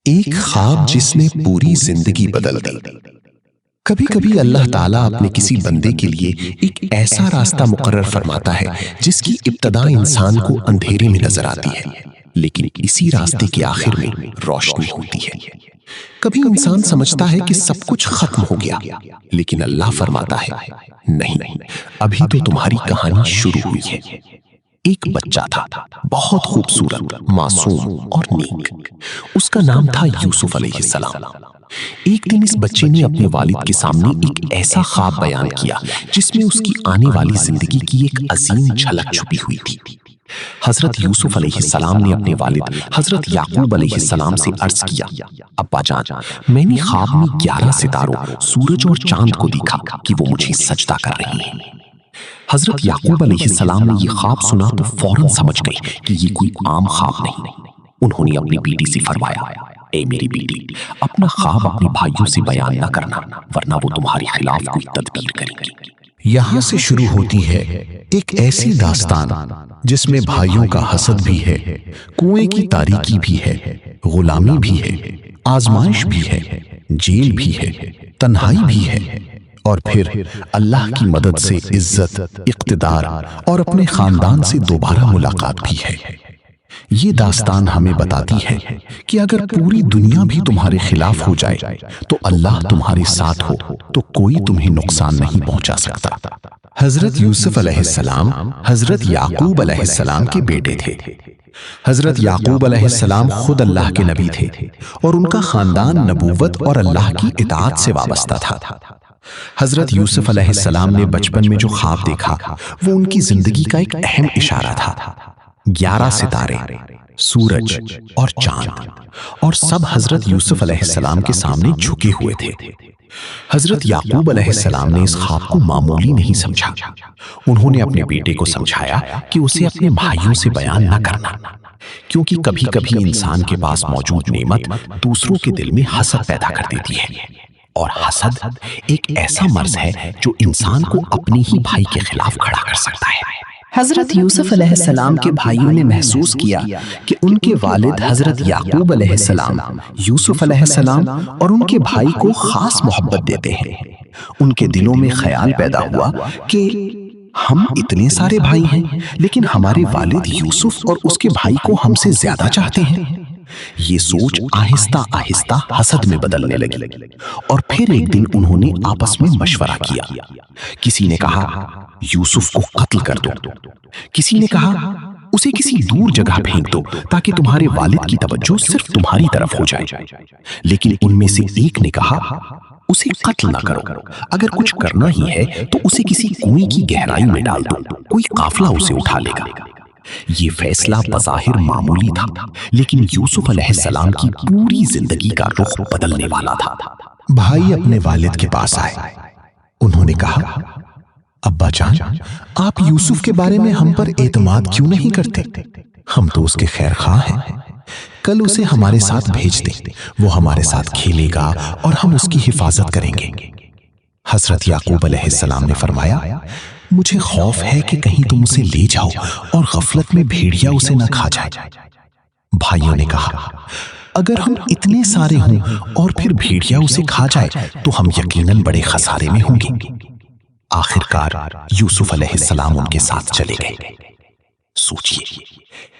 ایک خواب جس نے پوری زندگی بدل دی۔ کبھی کبھی اللہ تعالیٰ اپنے کسی بندے کے لیے ایک ایسا راستہ مقرر فرماتا ہے جس کی ابتدا انسان کو اندھیرے میں نظر آتی ہے، لیکن اسی راستے کے آخر میں روشنی ہوتی ہے۔ کبھی انسان سمجھتا ہے کہ سب کچھ ختم ہو گیا، لیکن اللہ فرماتا ہے نہیں، ابھی تو تمہاری کہانی شروع ہوئی ہے۔ ایک بچہ تھا، بہت خوبصورت، معصوم اور نیک۔ اس کا نام تھا یوسف علیہ السلام۔ ایک دن اس بچے نے اپنے والد کے سامنے ایک ایسا خواب بیان کیا جس میں اس کی آنے والی زندگی کی ایک عظیم جھلک چھپی ہوئی تھی۔ حضرت یوسف علیہ السلام نے اپنے والد حضرت یعقوب علیہ السلام سے عرض کیا، ابا جان، میں نے خواب میں 11 ستاروں، سورج اور چاند کو دیکھا کہ وہ مجھے سجدہ کر رہے ہیں۔ حضرت یعقوب علیہ السلام نے یہ خواب سنا تو فوراً سمجھ گئے کہ یہ کوئی عام خواب نہیں۔ انہوں نے اپنی بیٹی سے فرمایا، اے میری بیٹی، اپنا خواب اپنے بھائیوں سے بیان نہ کرنا، ورنہ وہ تمہارے خلاف کوئی تدبیر کریں گے۔ یہاں سے شروع ہوتی ہے ایک ایسی داستان جس میں بھائیوں کا حسد بھی ہے، کنویں کی تاریکی بھی ہے، غلامی بھی ہے، آزمائش بھی ہے، جیل بھی ہے، تنہائی بھی ہے، اور پھر اللہ کی مدد سے عزت، اقتدار اور اپنے خاندان سے دوبارہ ملاقات بھی ہے۔ یہ داستان ہمیں بتاتی ہے کہ اگر پوری دنیا بھی تمہارے خلاف ہو جائے تو اللہ تمہارے ساتھ ہو تو کوئی تمہیں نقصان نہیں پہنچا سکتا۔ حضرت یوسف علیہ السلام حضرت یعقوب علیہ السلام کے بیٹے تھے۔ حضرت یعقوب علیہ السلام خود اللہ کے نبی تھے اور ان کا خاندان نبوت اور اللہ کی اطاعت سے وابستہ تھا۔ حضرت یوسف علیہ السلام نے بچپن میں جو خواب دیکھا وہ ان کی زندگی کا ایک اہم اشارہ تھا۔ 11 ستارے، سورج اور چاند، اور سب حضرت یوسف علیہ السلام کے سامنے جھکے ہوئے تھے۔ حضرت یعقوب علیہ السلام نے اس خواب کو معمولی نہیں سمجھا۔ انہوں نے اپنے بیٹے کو سمجھایا کہ اسے اپنے بھائیوں سے بیان نہ کرنا، کیونکہ کبھی کبھی انسان کے پاس موجود نعمت دوسروں کے دل میں حسد پیدا کر دیتی ہے، اور حسد ایک ایسا مرض ہے جو انسان کو اپنے ہی بھائی کے خلاف کھڑا کر سکتا ہے۔ حضرت یوسف علیہ السلام کے بھائیوں نے محسوس کیا کہ ان کے والد حضرت یعقوب علیہ السلام یوسف علیہ السلام اور ان کے بھائی کو خاص محبت دیتے ہیں۔ ان کے دلوں میں خیال پیدا ہوا کہ ہم اتنے سارے بھائی ہیں لیکن ہمارے والد یوسف اور اس کے بھائی کو ہم سے زیادہ چاہتے ہیں۔ یہ سوچ آہستہ آہستہ حسد میں بدلنے لگی، اور پھر ایک دن انہوں نے آپس میں مشورہ کیا۔ کسی نے کہا یوسف کو قتل کر دو، کسی نے کہا اسے کسی دور جگہ پھینک دو تاکہ تمہارے والد کی توجہ صرف تمہاری طرف ہو جائے، لیکن ان میں سے ایک نے کہا اسے قتل نہ کرو، اگر کچھ کرنا ہی ہے تو اسے کسی کنویں کی گہرائی میں ڈال دو، کوئی قافلہ اسے اٹھا لے گا۔ یہ فیصلہ بظاہر معمولی تھا، لیکن یوسف علیہ السلام کی پوری زندگی کا رخ بدلنے والا تھا۔ بھائی اپنے والد کے پاس آئے، انہوں نے کہا، ابا جان، آپ یوسف کے بارے میں ہم پر اعتماد کیوں نہیں کرتے؟ ہم تو اس کے خیر خواہ ہیں، کل اسے ہمارے ساتھ بھیج دیں، وہ ہمارے ساتھ کھیلے گا اور ہم اس کی حفاظت کریں گے۔ حضرت یعقوب علیہ السلام نے فرمایا، مجھے خوف ہے کہ کہیں تم اسے لے جاؤ اور غفلت میں بھیڑیا اسے نہ کھا جائے۔ بھائیوں نے کہا، اگر ہم اتنے سارے ہوں اور پھر بھیڑیا اسے کھا جائے تو ہم یقیناً بڑے خسارے میں ہوں گے۔ آخر کار یوسف علیہ السلام ان کے ساتھ چلے گئے۔ سوچئے،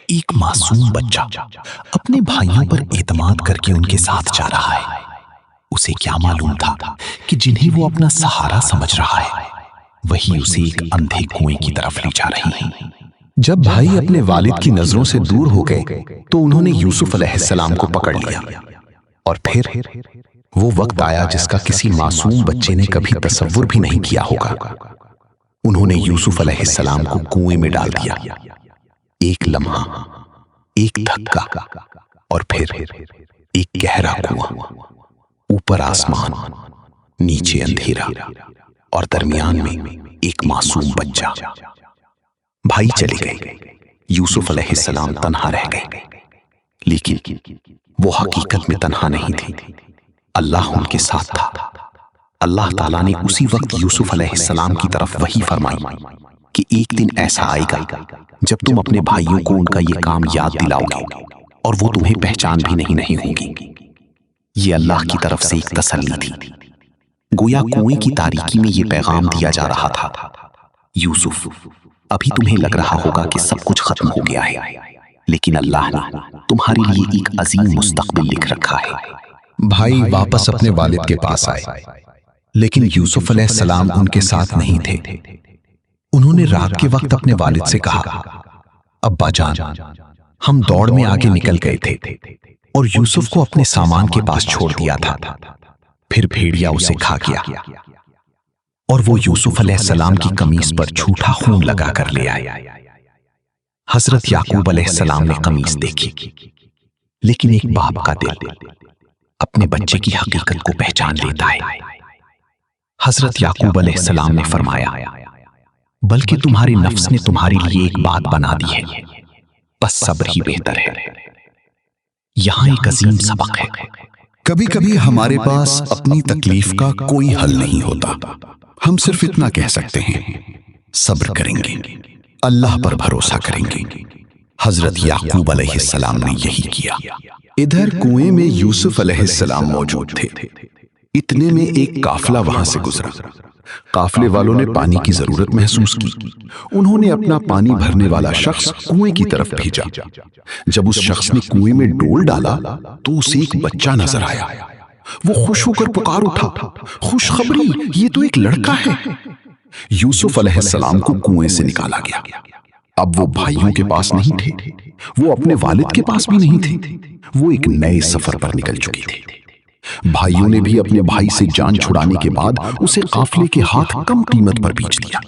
ایک معصوم بچہ اپنے بھائیوں پر اعتماد کر کے ان کے ساتھ جا رہا ہے۔ اسے کیا معلوم تھا کہ جنہیں وہ اپنا سہارا سمجھ رہا ہے وہی اسے ایک اندھے کنویں کی طرف لے جا رہی ہیں۔ جب بھائی اپنے والد کی نظروں سے دور ہو گئے تو انہوں نے یوسف علیہ السلام کو پکڑ لیا، اور پھر وہ وقت آیا جس کا کسی معصوم بچے نے کبھی تصور بھی نہیں کیا ہوگا۔ انہوں نے یوسف علیہ السلام کو کنویں میں ڈال دیا۔ ایک لمحہ، ایک دھکا، اور پھر ایک گہرا کنواں، اوپر آسمان، نیچے اندھیرا، اور درمیان میں ایک معصوم بچہ۔ بھائی چلے گئے، یوسف علیہ السلام تنہا رہ گئے، لیکن وہ حقیقت میں تنہا نہیں تھے، اللہ ان کے ساتھ تھا۔ اللہ تعالیٰ نے اسی وقت یوسف علیہ السلام کی طرف وحی فرمائی کہ ایک دن ایسا آئے گا جب تم اپنے بھائیوں کو ان کا یہ کام یاد دلاؤ گے اور وہ تمہیں پہچان بھی نہیں ہوں گی۔ یہ اللہ کی طرف سے ایک تسلی تھی۔ گویا کنویں کی تاریکی میں یہ پیغام دیا جا رہا تھا، یوسف ابھی تمہیں لگ رہا ہوگا کہ سب کچھ ختم ہو گیا ہے، لیکن اللہ نے تمہارے لیے ایک عظیم مستقبل لکھ رکھا ہے۔ بھائی واپس اپنے والد کے پاس آئے، لیکن یوسف علیہ السلام ان کے ساتھ نہیں تھے۔ انہوں نے رات کے وقت اپنے والد سے کہا، ابا جان، ہم دوڑ میں آگے نکل گئے تھے اور یوسف کو اپنے سامان کے پاس چھوڑ دیا تھا، پھر بھیڑیا اسے کھا گیا اور وہ یوسف علیہ السلام کی قمیص پر جھوٹا خون لگا کر لے آئے۔ حضرت یعقوب علیہ السلام نے قمیص دیکھی، لیکن ایک باپ کا دل اپنے بچے کی حقیقت کو پہچان لیتا ہے۔ حضرت یعقوب علیہ السلام نے فرمایا، بلکہ تمہارے نفس نے تمہارے لیے ایک بات بنا دی ہے، بس صبر ہی بہتر ہے۔ یہاں ایک عظیم سبق ہے۔ کبھی کبھی ہمارے پاس اپنی تکلیف کا کوئی حل نہیں ہوتا، ہم صرف اتنا کہہ سکتے ہیں، صبر کریں گے، اللہ پر بھروسہ کریں گے۔ حضرت یعقوب علیہ السلام نے یہی کیا۔ ادھر کنویں میں یوسف علیہ السلام موجود تھے۔ اتنے میں ایک قافلہ وہاں سے گزرا۔ قافلے والوں نے پانی کی ضرورت محسوس کی۔ انہوں نے اپنا پانی بھرنے والا شخص کنویں کی طرف بھیجا۔ جب اس شخص نے کنویں میں ڈول ڈالا تو اسے ایک بچہ نظر آیا۔ وہ خوش ہو کر پکار اٹھا، خوشخبری، یہ تو ایک لڑکا ہے۔ یوسف علیہ السلام کو کنویں سے نکالا گیا۔ اب وہ بھائیوں کے پاس نہیں تھے، وہ اپنے والد کے پاس بھی نہیں تھے، وہ ایک نئے سفر پر نکل چکے تھے۔ بھائیوں نے بھی اپنے بھائی سے جان چھڑانے کے بعد اسے قافلے کے ہاتھ کم قیمت پر بیچ دیا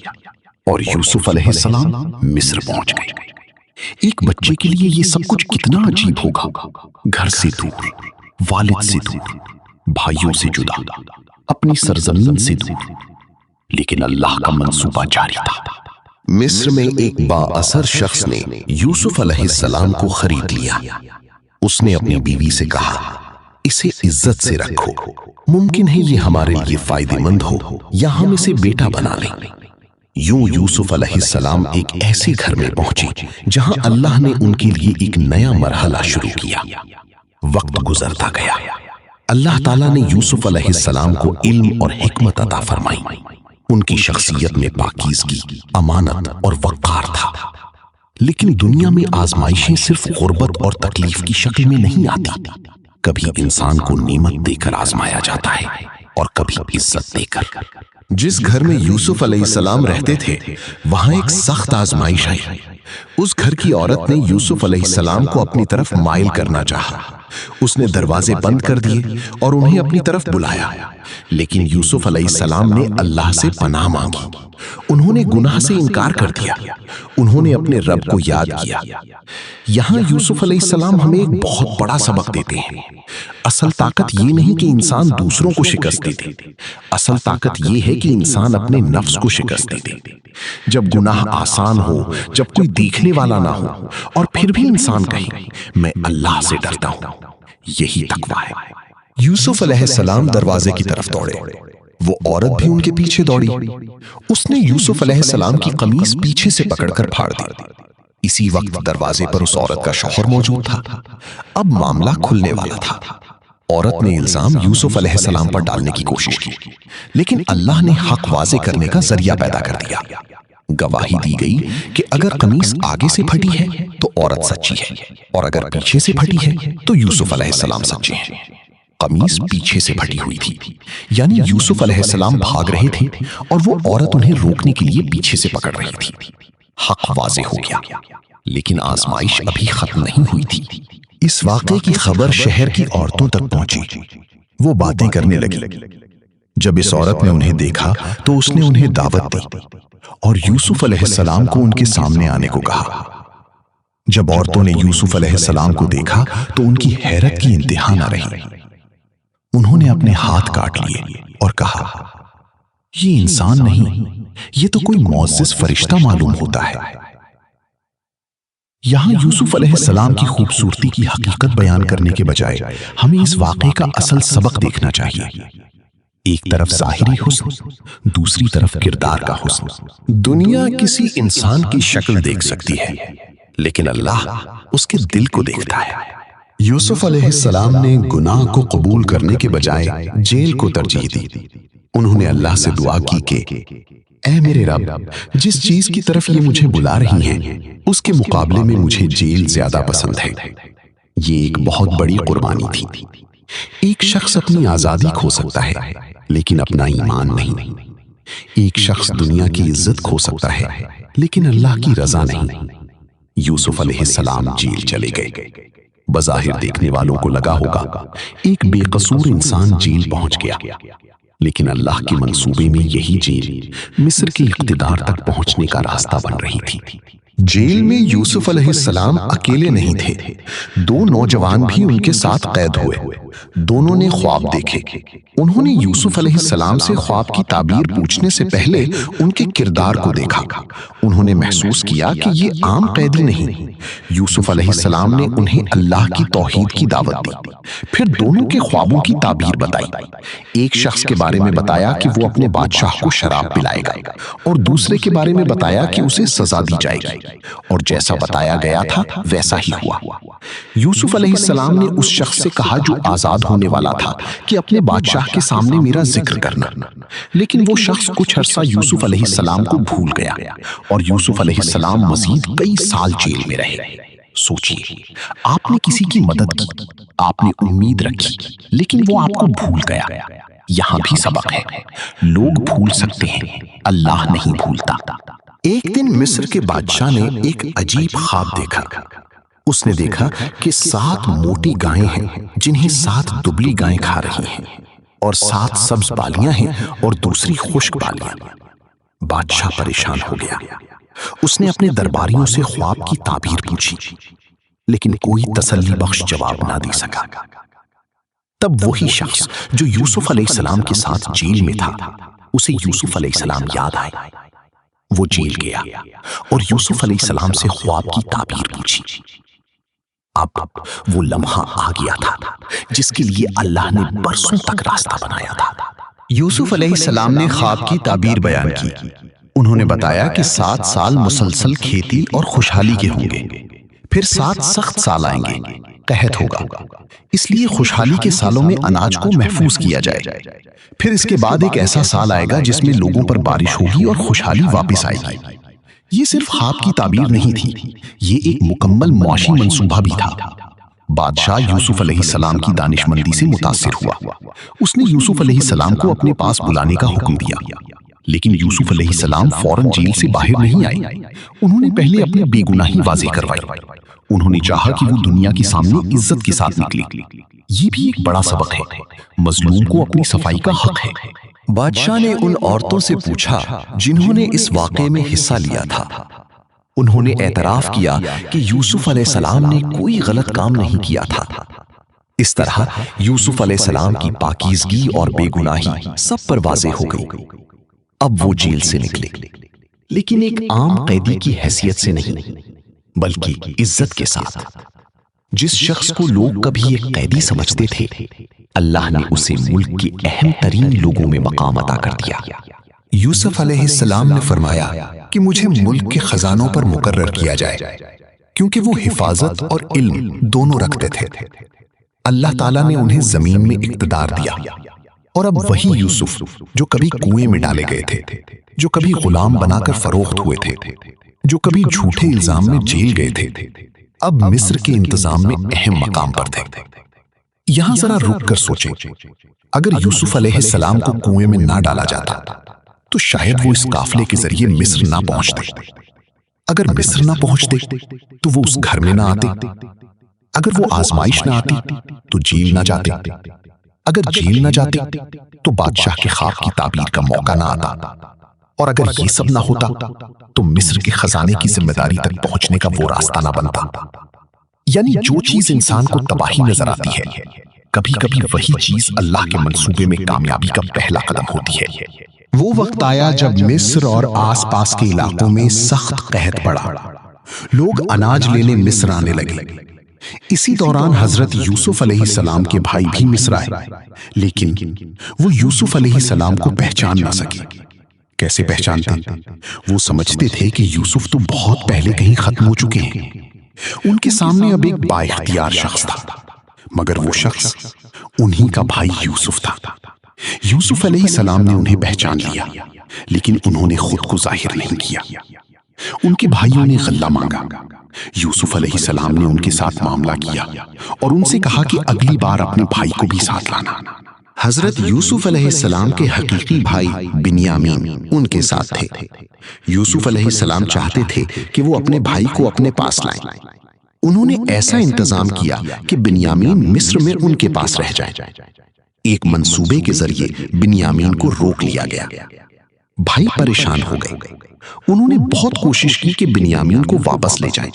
اور یوسف علیہ السلام مصر پہنچ گئے۔ ایک بچے کے لیے یہ سب کچھ کتنا عجیب ہوگا، گھر سے دور، والد سے دور، بھائیوں سے جدا، اپنی سرزمین سے دور، لیکن اللہ کا منصوبہ جاری تھا۔ مصر میں ایک با اثر شخص نے یوسف علیہ السلام کو خرید لیا۔ اس نے اپنی بیوی سے کہا، اسے عزت سے رکھو، ممکن ہے یہ ہمارے لیے فائدہ مند ہو یا ہم اسے بیٹا بنا لیں۔ یوں یوسف علیہ السلام ایک ایسے گھر میں پہنچے جہاں اللہ نے ان کے لیے ایک نیا مرحلہ شروع کیا۔ وقت گزرتا گیا، اللہ تعالیٰ نے یوسف علیہ السلام کو علم اور حکمت عطا فرمائی۔ ان کی شخصیت میں پاکیزگی، امانت اور وقار تھا۔ لیکن دنیا میں آزمائشیں صرف غربت اور تکلیف کی شکل میں نہیں آتی۔ کبھی انسان کو نعمت دے کر آزمایا جاتا ہے اور کبھی عزت دے کر۔ جس گھر میں یوسف علیہ السلام رہتے تھے وہاں ایک سخت آزمائش آئی۔ اس گھر کی عورت نے یوسف علیہ السلام کو اپنی طرف مائل کرنا چاہا۔ اس نے دروازے بند کر دیے اور انہیں اپنی طرف بلایا، لیکن یوسف علیہ السلام نے اللہ سے پناہ مانگی۔ انہوں نے گناہ سے انکار کر دیا، انہوں نے اپنے رب کو یاد کیا۔ یہاں یوسف علیہ السلام ہمیں ایک بہت بڑا سبق دیتے ہیں۔ اصل طاقت یہ نہیں کہ انسان دوسروں کو شکست دے دے، اصل طاقت یہ ہے کہ انسان اپنے نفس کو شکست دے دے۔ جب گناہ آسان ہو، جب کوئی دیکھنے والا نہ ہو، اور پھر بھی انسان کہے میں اللہ سے ڈرتا ہوں، یہی تقویٰ ہے۔ یوسف علیہ السلام دروازے کی طرف دوڑے، وہ عورت بھی ان کے پیچھے دوڑی۔ اس نے یوسف علیہ السلام کی قمیص پیچھے سے پکڑ کر پھاڑ دی۔ اسی وقت دروازے پر اس عورت کا شوہر موجود تھا۔ اب معاملہ کھلنے والا تھا۔ عورت نے الزام یوسف علیہ السلام پر ڈالنے کی کوشش کی، لیکن اللہ نے حق واضح کرنے کا ذریعہ پیدا کر دیا۔ گواہی دی گئی کہ اگر قمیص آگے سے پھٹی ہے تو عورت سچی ہے، اور اگر پیچھے سے پھٹی ہے تو یوسف علیہ السلام سچے ہیں۔ قمیص پیچھے سے پھٹی ہوئی تھی، یعنی یوسف علیہ السلام بھاگ رہے تھے اور وہ عورت انہیں روکنے کے لیے پیچھے سے پکڑ رہی تھی۔ حق واضح ہو گیا، لیکن آزمائش ابھی ختم نہیں ہوئی تھی۔ اس واقعے کی خبر شہر کی عورتوں تک پہنچی۔ وہ باتیں کرنے لگی۔ جب اس عورت نے انہیں دیکھا تو اس نے انہیں دعوت دی اور یوسف علیہ السلام کو ان کے سامنے آنے کو کہا۔ جب عورتوں نے یوسف علیہ السلام کو دیکھا تو ان کی حیرت کی انتہا نہ رہی۔ انہوں نے اپنے ہاتھ کاٹ لیے اور کہا، یہ انسان نہیں، یہ تو کوئی معزز فرشتہ معلوم ہوتا ہے۔ یہاں یوسف علیہ السلام کی خوبصورتی کی حقیقت بیان کرنے کے بجائے ہمیں اس واقعے کا اصل سبق دیکھنا چاہیے۔ ایک طرف ظاہری حسن، دوسری طرف کردار کا حسن۔ دنیا کسی انسان کی شکل دیکھ سکتی ہے، لیکن اللہ اس کے دل کو دیکھتا ہے۔ یوسف علیہ السلام نے گناہ کو قبول کرنے کے بجائے جیل کو ترجیح دی۔ انہوں نے اللہ سے دعا کی کہ اے میرے رب، جس چیز کی طرف یہ مجھے بلا رہی ہیں اس کے مقابلے میں مجھے جیل زیادہ پسند ہے۔ یہ ایک بہت بڑی قربانی تھی۔ ایک شخص اپنی آزادی کھو سکتا ہے لیکن اپنا ایمان نہیں۔ ایک شخص دنیا کی عزت کھو سکتا ہے لیکن اللہ کی رضا نہیں۔ یوسف علیہ السلام جیل چلے گئے۔ بظاہر دیکھنے والوں کو لگا ہوگا ایک بے قصور انسان جیل پہنچ گیا، لیکن اللہ کے منصوبے میں یہی جیل مصر کے اقتدار تک پہنچنے کا راستہ بن رہی تھی۔ جیل میں یوسف علیہ السلام اکیلے نہیں تھے، دو نوجوان بھی ان کے ساتھ قید ہوئے۔ دونوں نے خواب دیکھے۔ انہوں نے یوسف علیہ السلام سے خواب کی تعبیر پوچھنے سے پہلے ان کے کردار کو دیکھا۔ انہوں نے محسوس کیا کہ یہ عام قیدی نہیں۔ یوسف علیہ السلام نے انہیں اللہ کی توحید کی دعوت دی۔ پھر دونوں کے خوابوں کی تعبیر بتائی۔ ایک شخص کے بارے میں بتایا کہ وہ اپنے بادشاہ کو شراب پلائے گا، اور دوسرے کے بارے میں بتایا کہ اسے سزا دی جائے گی، اور جیسا بتایا گیا تھا ویسا ہی ہوا۔ یوسف علیہ السلام نے اس شخص سے کہا جو آزاد ہونے والا تھا کہ اپنے بادشاہ کے سامنے میرا ذکر کرنا، لیکن وہ شخص کچھ عرصہ یوسف علیہ السلام کو بھول گیا، اور یوسف علیہ السلام مزید کئی سال جیل میں رہے۔ سوچئے، آپ نے کسی کی مدد کی، آپ نے امید رکھی، لیکن وہ آپ کو بھول گیا۔ یہاں بھی سبق ہے، لوگ بھول سکتے ہیں، اللہ نہیں بھولتا۔ ایک دن مصر کے بادشاہ نے ایک عجیب خواب دیکھا۔ اس نے دیکھا کہ 7 موٹی گائیں ہیں جنہیں 7 دبلی گائیں کھا رہی ہیں، اور 7 سبز بالیاں ہیں اور دوسری خشک بالیاں۔ بادشاہ پریشان ہو گیا۔ اس نے اپنے درباریوں سے خواب کی تعبیر پوچھی، لیکن کوئی تسلی بخش جواب نہ دے سکا۔ تب وہی شخص جو یوسف علیہ السلام کے ساتھ جیل میں تھا، اسے یوسف علیہ السلام یاد آئے۔ وہ جیل گیا اور یوسف علیہ السلام سے خواب کی تعبیر پوچھی۔ اب وہ لمحہ آ گیا تھا جس کے لیے اللہ نے برسوں تک راستہ بنایا تھا۔ یوسف علیہ السلام نے خواب کی تعبیر بیان کی۔ انہوں نے بتایا کہ 7 سال مسلسل کھیتی اور خوشحالی کے ہوں گے، پھر 7 سخت سال آئیں گے، قحط ہوگا، اس لیے خوشحالی کے سالوں میں اناج کو محفوظ کیا جائے، پھر اس کے بعد ایک ایسا سال آئے گا جس میں لوگوں پر بارش ہوگی اور خوشحالی واپس آئے گی۔ یہ صرف خواب کی تعبیر نہیں تھی، یہ ایک مکمل معاشی منصوبہ بھی تھا۔ بادشاہ یوسف علیہ السلام کی دانش مندی سے متاثر ہوا۔ اس نے یوسف علیہ السلام کو اپنے پاس بلانے کا حکم دیا، لیکن یوسف علیہ السلام فوراً جیل سے باہر نہیں آئے۔ انہوں نے پہلے اپنی بے گناہی واضح کروائی۔ انہوں نے چاہا کہ وہ دنیا کے سامنے عزت کے ساتھ نکلے۔ یہ بھی ایک بڑا سبق ہے، مظلوم کو اپنی صفائی کا حق ہے۔ بادشاہ نے ان عورتوں سے پوچھا جنہوں نے اس واقعے میں حصہ لیا تھا۔ انہوں نے اعتراف کیا کہ یوسف علیہ السلام نے کوئی غلط کام نہیں کیا تھا۔ اس طرح یوسف علیہ السلام کی پاکیزگی اور بے گناہی سب پر واضح ہو گئی۔ اب وہ جیل سے نکلے، لیکن ایک عام قیدی کی حیثیت سے نہیں، بلکہ عزت کے ساتھ۔ جس شخص کو لوگ کبھی ایک قیدی سمجھتے تھے، اللہ نے اسے ملک کے اہم ترین لوگوں میں مقام عطا کر دیا۔ یوسف علیہ السلام نے فرمایا کہ مجھے ملک کے خزانوں پر مقرر کیا جائے، کیونکہ وہ حفاظت اور علم دونوں رکھتے تھے۔ اللہ تعالیٰ نے انہیں زمین میں اقتدار دیا، اور اب وہی یوسف جو کبھی کنویں میں ڈالے گئے تھے، جو کبھی غلام بنا کر فروخت ہوئے تھے، جو کبھی جھوٹے الزام میں جیل گئے تھے، اب مصر کے انتظام میں اہم مقام پر تھے۔ یہاں ذرا رک کر سوچیں، اگر یوسف علیہ السلام کو کنویں میں نہ ڈالا جاتا تو شاید وہ اس قافلے کے ذریعے مصر نہ پہنچتے۔ اگر مصر نہ پہنچتے تو وہ اس گھر میں نہ آتے۔ اگر وہ آزمائش نہ آتی تو جیل نہ جاتے۔ اگر جیل نہ جاتے تو بادشاہ کے خواب کی تعبیر کا موقع نہ آتا، اور اگر یہ سب نہ ہوتا تو مصر کے خزانے کی ذمہ داری تک پہنچنے کا وہ راستہ نہ بنتا۔ یعنی جو چیز انسان کو تباہی نظر آتی ہے، کبھی کبھی وہی چیز اللہ کے منصوبے میں کامیابی کا پہلا قدم ہوتی ہے۔ وہ وقت آیا جب مصر اور آس پاس کے علاقوں میں سخت قحط پڑا۔ لوگ اناج لینے مصر آنے لگے۔ اسی دوران حضرت یوسف علیہ السلام کے بھائی بھی مصر آئے، لیکن وہ یوسف علیہ السلام کو پہچان نہ سکے۔ کیسے پہچانتے؟ وہ سمجھتے تھے کہ یوسف تو بہت پہلے کہیں ختم ہو چکے ہیں۔ ان کے سامنے اب ایک با اختیار شخص تھا، مگر وہ شخص انہی کا بھائی یوسف تھا۔ یوسف علیہ السلام نے انہیں پہچان لیا، لیکن انہوں نے خود کو ظاہر نہیں کیا۔ ان کے بھائیوں نے غلہ مانگا۔ یوسف علیہ السلام نے ان کے ساتھ معاملہ کیا اور ان سے کہا کہ اگلی بار اپنے بھائی کو بھی ساتھ لانا۔ حضرت یوسف علیہ السلام کے حقیقی بھائی بنیامین ان کے ساتھ تھے۔ یوسف علیہ السلام چاہتے تھے کہ وہ اپنے بھائی کو اپنے پاس لائیں۔ انہوں نے ایسا انتظام کیا کہ بنیامین مصر میں ان کے پاس رہ جائے۔ ایک منصوبے کے ذریعے بنیامین کو روک لیا گیا۔ بھائی پریشان ہو گئے۔ انہوں نے بہت کوشش کی کہ بنیامین کو واپس لے جائیں،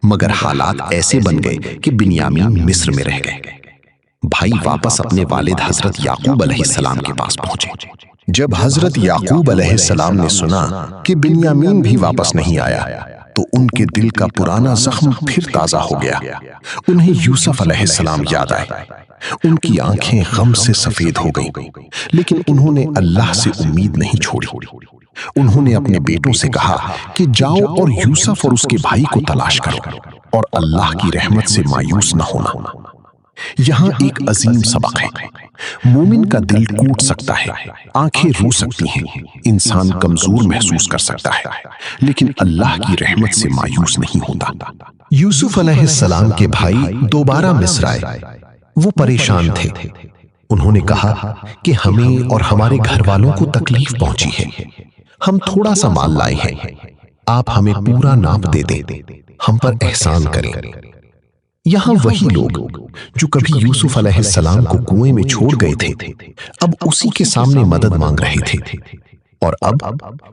مگر حالات ایسے بن گئے کہ بنیامین مصر میں رہ گئے۔ بھائی واپس اپنے والد حضرت یعقوب علیہ السلام کے پاس پہنچے۔ جب حضرت یعقوب علیہ السلام نے سنا کہ بنیامین بھی واپس نہیں آیا تو ان کے دل کا پرانا زخم پھر تازہ ہو گیا۔ انہیں یوسف علیہ السلام یاد آئے۔ ان کی آنکھیں غم سے سفید ہو گئیں، لیکن انہوں نے اللہ سے امید نہیں چھوڑی۔ انہوں نے اپنے بیٹوں سے کہا کہ جاؤ اور یوسف اور اس کے بھائی کو تلاش کرو اور اللہ کی رحمت سے مایوس نہ ہونا۔ یہاں ایک عظیم سبق ہے۔ مومن کا دل ٹوٹ سکتا ہے، آنکھیں رو سکتی ہیں، انسان کمزور محسوس کر سکتا ہے، لیکن اللہ کی رحمت سے مایوس نہیں ہوتا۔ یوسف علیہ السلام کے بھائی دوبارہ مصر آئے۔ وہ پریشان تھے۔ انہوں نے کہا کہ ہمیں اور ہمارے گھر والوں کو تکلیف پہنچی ہے، ہم تھوڑا سا مال لائے ہیں، آپ ہمیں پورا ناپ دے دیں، ہم پر احسان کریں۔ یہاں وہی لوگ جو کبھی یوسف علیہ السلام کو کنویں میں چھوڑ گئے تھے، اب اسی کے سامنے مدد مانگ رہے تھے، اور اب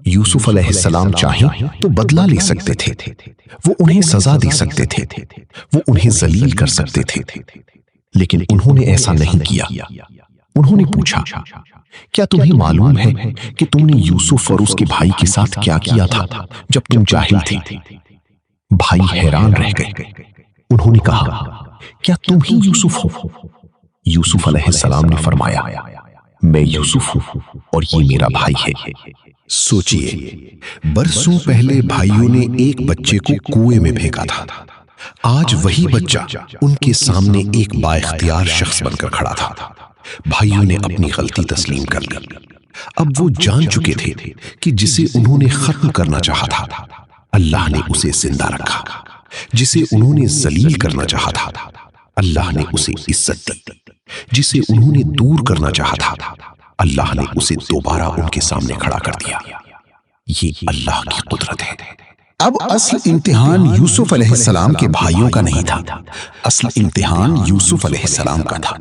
یوسف علیہ السلام چاہیں تو بدلہ لے سکتے تھے، وہ انہیں سزا دے سکتے تھے، وہ انہیں ذلیل کر سکتے تھے، لیکن انہوں نے ایسا نہیں کیا۔ انہوں نے پوچھا، کیا تمہیں معلوم ہے کہ تم نے یوسف اور اس کے بھائی کے ساتھ کیا کیا تھا جب تم جاہل تھے؟ بھائی حیران رہ گئے۔ انہوں نے کہا، کیا تم ہی یوسف ہو؟ یوسف علیہ السلام نے فرمایا، میں یوسف ہوں اور یہ میرا بھائی ہے۔ سوچئے، برسوں پہلے بھائیوں نے ایک بچے کو کنویں میں پھینکا تھا، آج وہی بچہ ان کے سامنے ایک با اختیار شخص بن کر کھڑا تھا۔ بھائیوں نے اپنی غلطی تسلیم کر لی۔ اب وہ جان چکے تھے کہ جسے انہوں نے ختم کرنا چاہا تھا، اللہ نے اسے زندہ رکھا۔ جسے انہوں نے ذلیل کرنا چاہا تھا، اللہ نے اسے عزت دی۔ جسے انہوں نے دور کرنا چاہا تھا، اللہ نے اسے دوبارہ ان کے سامنے کھڑا کر دیا۔ یہ اللہ کی قدرت ہے۔ اب اصل امتحان یوسف علیہ السلام کے بھائیوں کا نہیں تھا، اصل امتحان یوسف علیہ السلام کا تھا۔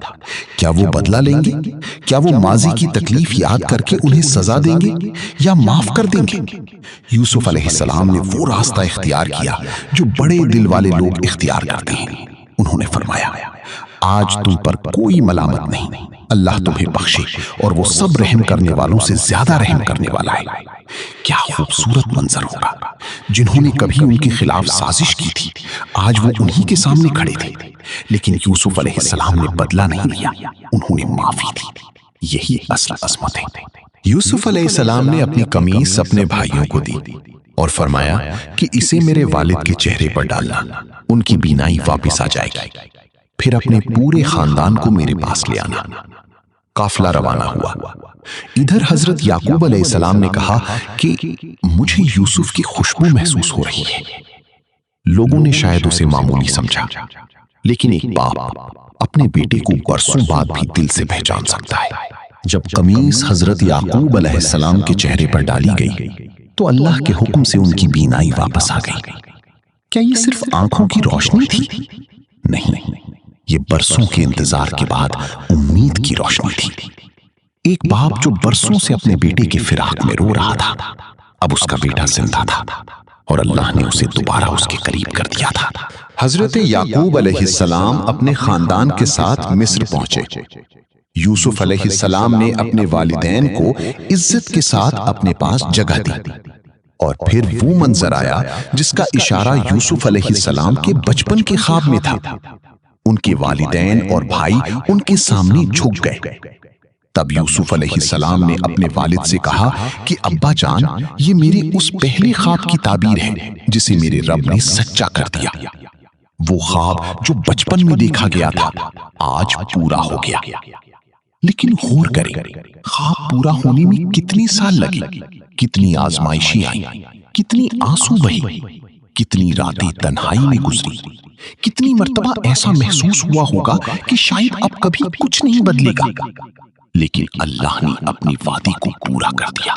کیا وہ بدلہ لیں گے؟ کیا وہ ماضی کی تکلیف یاد کر کے انہیں سزا دیں گے یا معاف کر دیں گے؟ یوسف علیہ السلام نے وہ راستہ اختیار کیا جو بڑے دل والے لوگ اختیار کرتے ہیں۔ انہوں نے فرمایا، آج تم پر کوئی ملامت نہیں، اللہ تمہیں بخشے اور وہ سب رحم کرنے والوں سے زیادہ رحم کرنے والا ہے۔ کیا خوبصورت منظر ہوگا۔ جنہوں نے کبھی ان کے خلاف سازش کی تھی، آج وہ انہی کے سامنے کھڑے تھے، لیکن یوسف علیہ السلام نے بدلہ نہیں لیا، انہوں نے معافی دی۔ یہی اصل عظمت ہے۔ یوسف علیہ السلام نے اپنی قمیص اپنے بھائیوں کو دی اور فرمایا کہ اسے میرے والد کے چہرے پر ڈالنا، ان کی بینائی واپس آ جائے گی، پھر اپنے پورے خاندان کو میرے پاس لے آنا۔ قافلہ روانہ ہوا۔ ادھر حضرت یعقوب علیہ السلام نے کہا کہ مجھے یوسف کی خوشبو محسوس ہو رہی ہے۔ لوگوں نے شاید اسے معمولی سمجھا، لیکن ایک باپ اپنے بیٹے کو برسوں بعد بھی دل سے پہچان سکتا ہے۔ جب قمیص حضرت یعقوب علیہ السلام کے چہرے پر ڈالی گئی تو اللہ کے حکم سے ان کی بینائی واپس آ گئی۔ کیا یہ صرف آنکھوں کی روشنی تھی؟ نہیں، یہ برسوں کے انتظار کے بعد امید کی روشنی تھی۔ ایک باپ جو برسوں سے اپنے بیٹے کے فراق میں رو رہا تھا، اب اس کا بیٹا زندہ تھا اور اللہ نے اسے دوبارہ اس کے قریب کر دیا تھا۔ حضرت یعقوب علیہ السلام اپنے خاندان کے ساتھ مصر پہنچے۔ یوسف علیہ السلام نے اپنے والدین کو عزت کے ساتھ اپنے پاس جگہ دی، اور پھر وہ منظر آیا جس کا اشارہ یوسف علیہ السلام کے بچپن کے خواب میں تھا۔ ان کے والدین اور بھائی ان کے سامنے جھک گئے۔ تب یوسف علیہ السلام نے اپنے والد سے کہا کہ ابا جان، یہ میرے اس پہلے خواب کی تعبیر ہے جسے میرے رب نے سچا کر دیا۔ وہ خواب جو بچپن میں دیکھا گیا تھا آج پورا ہو گیا۔ لیکن غور کریں، خواب پورا ہونے میں کتنی سال لگی، کتنی آزمائشیں آئیں، کتنی آنسو بہے، کتنی راتیں تنہائی میں گزری، کتنی مرتبہ ایسا محسوس ہوا ہوگا کہ شاید اب کبھی کچھ نہیں بدلے گا، لیکن اللہ نے اپنی وعدے کو پورا کر دیا۔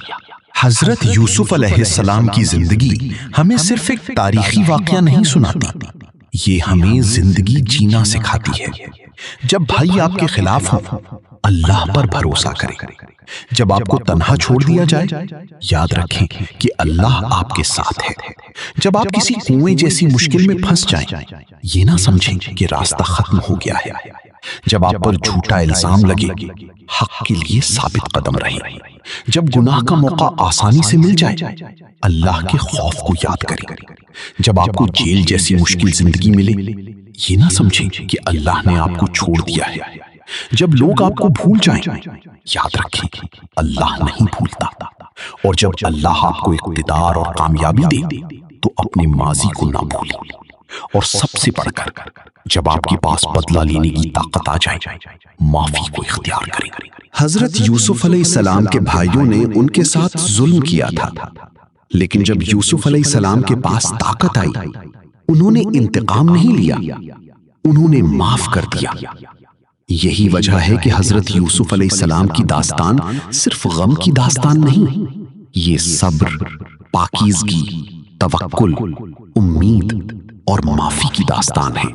حضرت یوسف علیہ السلام کی زندگی ہمیں صرف ایک تاریخی واقعہ نہیں سناتی، یہ ہمیں زندگی جینا سکھاتی ہے۔ جب بھائی آپ کے خلاف ہوں، اللہ پر بھروسہ کریں۔ جب آپ کو تنہا چھوڑ دیا جائے، یاد رکھیں کہ اللہ آپ کے ساتھ ہے۔ جب آپ کسی کنویں جیسی مشکل میں پھنس جائیں، یہ نہ سمجھیں کہ راستہ ختم ہو گیا ہے۔ جب آپ پر جھوٹا الزام لگے، حق کے لیے ثابت قدم رہیں۔ جب گناہ کا موقع آسانی سے مل جائے، اللہ کے خوف کو یاد کریں۔ جب آپ کو جیل جیسی مشکل زندگی ملے، یہ نہ سمجھیں کہ اللہ نے آپ کو چھوڑ دیا ہے۔ جب لوگ آپ کو بھول جائیں، یاد رکھیں اللہ نہیں بھولتا۔ اور جب اللہ آپ کو اقتدار اور کامیابی دے تو اپنے ماضی کو نہ بھولیں۔ اور سب سے بڑھ کر جب آپ کے پاس بدلہ لینے کی طاقت آ جائے، معافی کو اختیار کریں۔ حضرت یوسف علیہ السلام کے بھائیوں نے ان کے ساتھ ظلم کیا تھا، لیکن جب یوسف علیہ السلام کے پاس طاقت آئی، انہوں نے انتقام نہیں لیا، انہوں نے معاف کر دیا۔ یہی وجہ ہے کہ حضرت یوسف علیہ السلام کی داستان صرف غم کی داستان نہیں، یہ صبر، پاکیزگی، توکل، امید اور معافی کی داستان ہے۔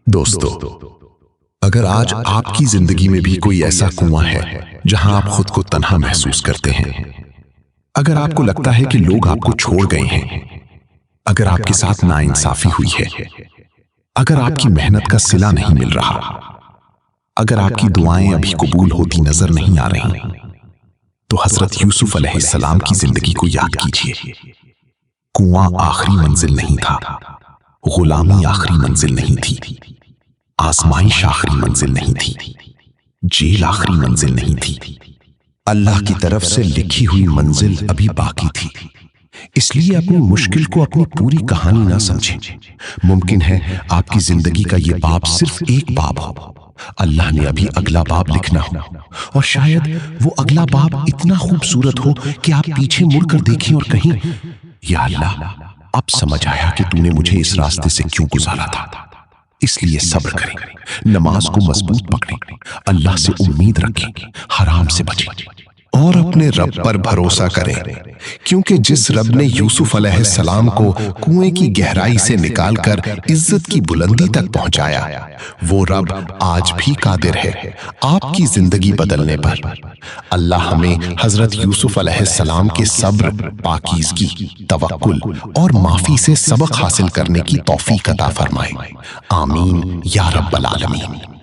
دوستو، اگر آج آپ کی زندگی میں بھی کوئی ایسا کنواں ہے جہاں آپ خود کو تنہا محسوس کرتے ہیں، اگر آپ کو لگتا ہے کہ لوگ آپ کو چھوڑ گئے ہیں، اگر آپ کے ساتھ ناانصافی ہوئی ہے، اگر آپ کی محنت کا صلہ نہیں مل رہا، اگر آپ کی دعائیں ابھی قبول ہوتی نظر نہیں آ رہی، تو حضرت یوسف علیہ السلام کی زندگی کو یاد کیجیے۔ کنواں آخری منزل نہیں تھا، غلامی آخری منزل نہیں تھی، آزمائش آخری منزل نہیں تھی، جیل آخری منزل نہیں تھی، اللہ کی طرف سے لکھی ہوئی منزل ابھی باقی تھی۔ اس لیے اپنی مشکل کو اپنی پوری کہانی نہ سمجھیں۔ ممکن ہے آپ کی زندگی کا یہ باب صرف ایک باب ہو، اللہ نے ابھی اگلا باب لکھنا ہو، اور شاید وہ اگلا باب اتنا خوبصورت ہو کہ آپ پیچھے مڑ کر دیکھیں اور کہیں، یا اللہ، اب سمجھ آیا کہ تو نے مجھے اس راستے سے کیوں گزارا تھا۔ اس لیے صبر کریں، نماز کو مضبوط پکڑیں، اللہ سے امید رکھیں، حرام سے بچیں، اور اپنے رب پر بھروسہ کریں، کیونکہ جس رب نے یوسف علیہ السلام کو کنویں کی گہرائی سے نکال کر عزت کی بلندی تک پہنچایا، وہ رب آج بھی قادر ہے آپ کی زندگی بدلنے پر۔ اللہ ہمیں حضرت یوسف علیہ السلام کے صبر، پاکیزگی، توکل اور معافی سے سبق حاصل کرنے کی توفیق عطا فرمائے۔ آمین یا رب العالمین۔